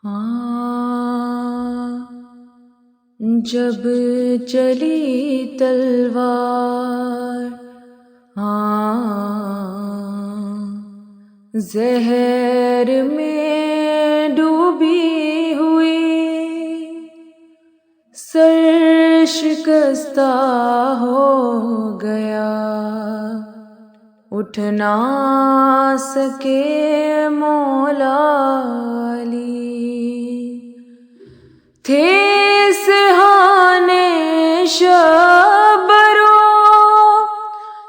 ہاں جب چلی تلوار، ہاں زہر میں ڈوبی ہوئی، سر شکستہ ہو گیا، اٹھ نہ سکے مولا علی، تھے سہانے شبرو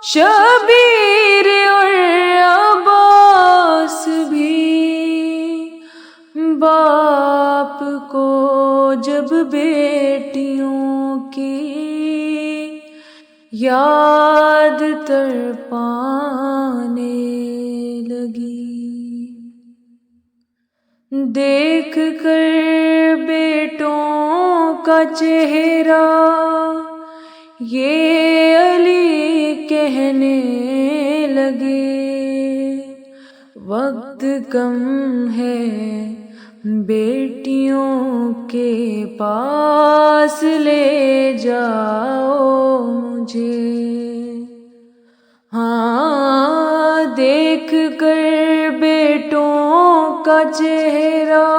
شبیر اور عباس بھی، باپ کو جب بیٹیوں کی یاد تڑپانے لگی، دیکھ کر بیٹوں کا چہرہ یہ علی کہنے لگے، وقت کم ہے بیٹیوں کے پاس لے جاؤ مجھے، ہاں دیکھ کر بیٹوں کا چہرہ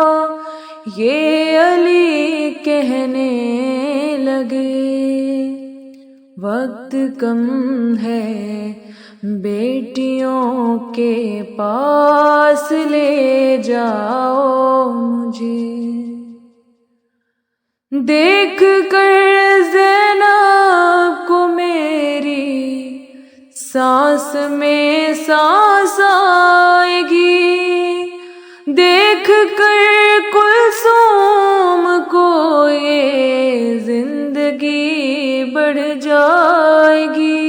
یہ علی کہنے لگے، وقت کم ہے بیٹیوں کے پاس لے جاؤ مجھے، دیکھ کر زینب کو میری سانس میں سانس آئے گی، دیکھ کر کلثوم کو یہ زندگی بڑھ جائے گی،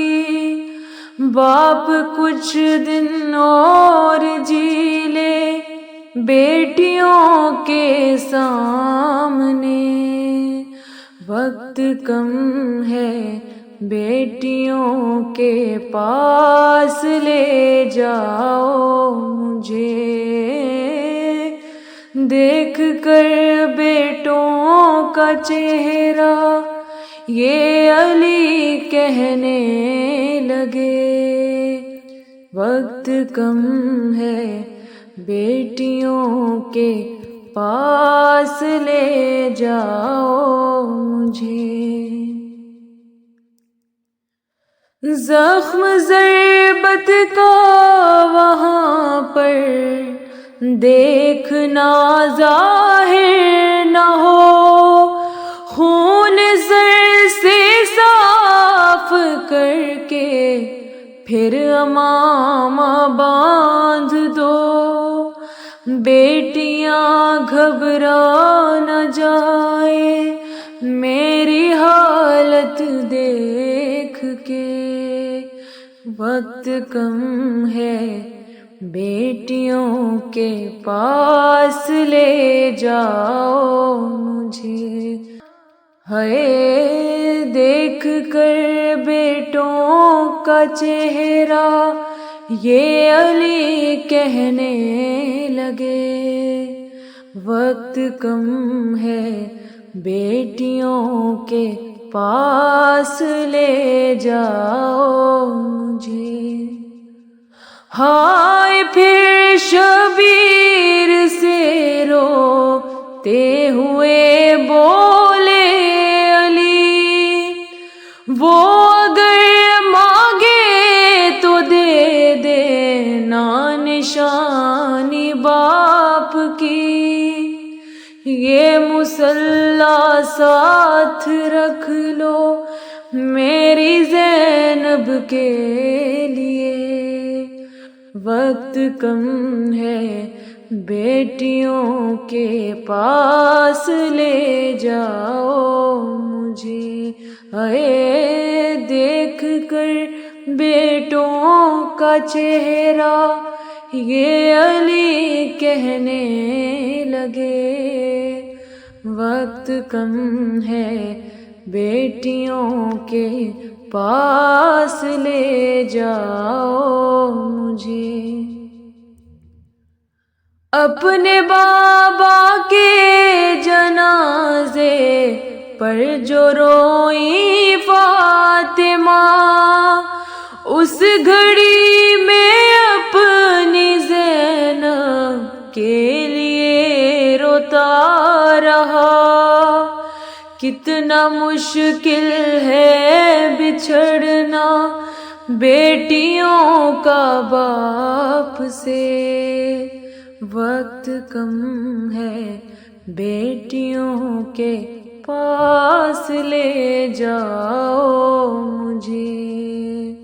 باپ کچھ دن اور جی لے بیٹیوں کے سامنے، وقت کم ہے بیٹیوں کے پاس لے جاؤ مجھے، دیکھ کر بیٹوں کا چہرہ یہ علی کہنے لگے، وقت کم ہے بیٹیوں کے پاس لے جاؤ مجھے، زخم ضربت کا وہاں پر دیکھنا ظاہر نہ ہو، خون سر سے صاف کر کے پھر امامہ باندھ دو، بیٹیاں گھبرا نہ جائے میری حالت دیکھ کے، وقت کم ہے بیٹیوں کے پاس لے جاؤ مجھے، ہائے دیکھ کر بیٹوں کا چہرہ یہ علی کہنے لگے، وقت کم ہے بیٹیوں کے پاس لے جاؤ مجھے، ہائے پھر شبیر سے روتے ہوئے بولے علی، وہ اگر مانگے تو دے دینا نشانی باپ کی، یہ مصلی ساتھ رکھ لو میری زینب کے لیے، وقت کم ہے بیٹیوں کے پاس لے جاؤ مجھے، اے دیکھ کر بیٹوں کا چہرہ یہ علی کہنے لگے، وقت کم ہے بیٹیوں کے پاس لے جاؤ مجھے، اپنے بابا کے پر جو روئی فاطمہ، اس گھڑی میں اپنی زینب کے لیے روتا رہا۔ کتنا مشکل ہے بچھڑنا بیٹیوں کا باپ سے، وقت کم ہے بیٹیوں کے پاس لے جاؤ مجھے۔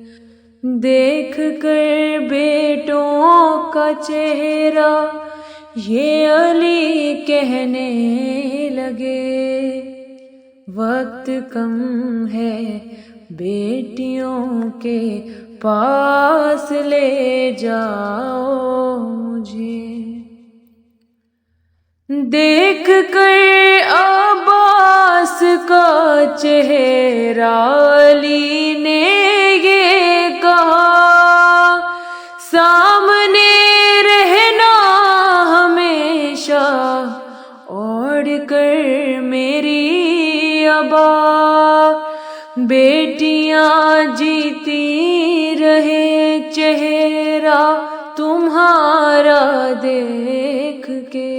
دیکھ کر بیٹوں کا چہرہ یہ علی کہنے لگے، وقت کم ہے بیٹیوں کے پاس لے جاؤ مجھے۔ دیکھ کر عباس کا چہرہ علی نے یہ کہا، سامنے رہنا ہمیشہ اوڑھ کر میری عبا، بیٹیاں جیتی رہے چہرہ تمہارا دیکھ کے۔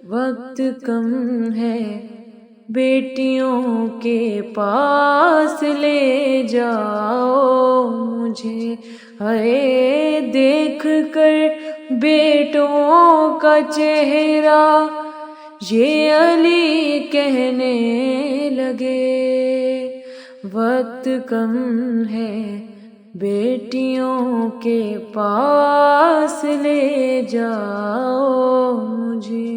وقت کم ہے بیٹیوں کے پاس لے جاؤ مجھے، اے دیکھ کر بیٹوں کا چہرہ یہ علی کہنے لگے، وقت کم ہے بیٹیوں کے پاس لے جاؤ مجھے۔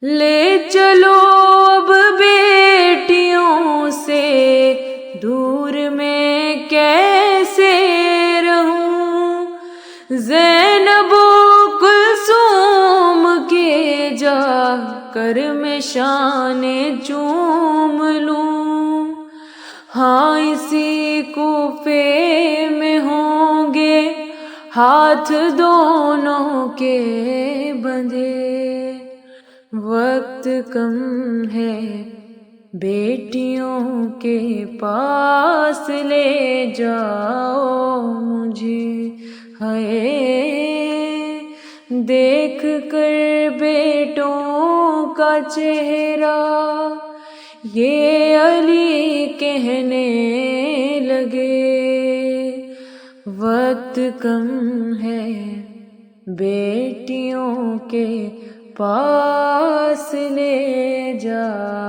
لے چلو اب بیٹیوں سے دور میں کیسے رہوں، زینب و کلثوم کے جا کر میں شان چوم لوں، ہاں اسی کوفے میں ہوں گے ہاتھ دونوں کے بندھے۔ وقت کم ہے بیٹیوں کے پاس لے جاؤ مجھے، ہے دیکھ کر بیٹوں کا چہرہ یہ علی کہنے لگے، وقت کم ہے بیٹیوں کے پاس لے جا۔